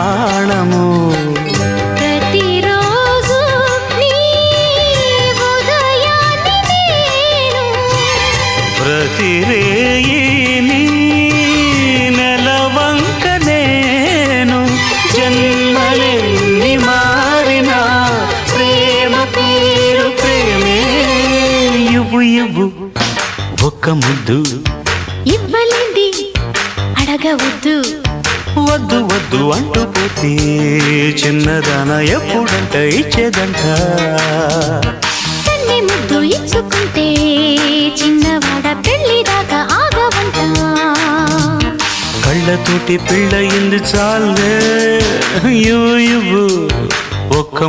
ప్రాణము ప్రతిరోజు నీ ఉదయాన్ని నేను ప్రతిరేయి నీ నెలవంక నేను జన్మలెన్ని మారినా ప్రేమ పేరు ప్రేమే ఇవ్వు ఇవ్వు ఒక్క ముద్దు ఇవ్వలేంది అడగవద్దు వద్దు వద్దు అంటూ పోతే చిన్నదాన ఎప్పుడంట ఇచ్చేదంట తన్ని ముద్దు ఇచ్చుకుంటే చిన్నవాడ పెళ్లి దాకా ఆగవంట కళ్ళతోటి పెళ్ళయింది చాలే ఇవ్వు ఇవ్వు ఒక్క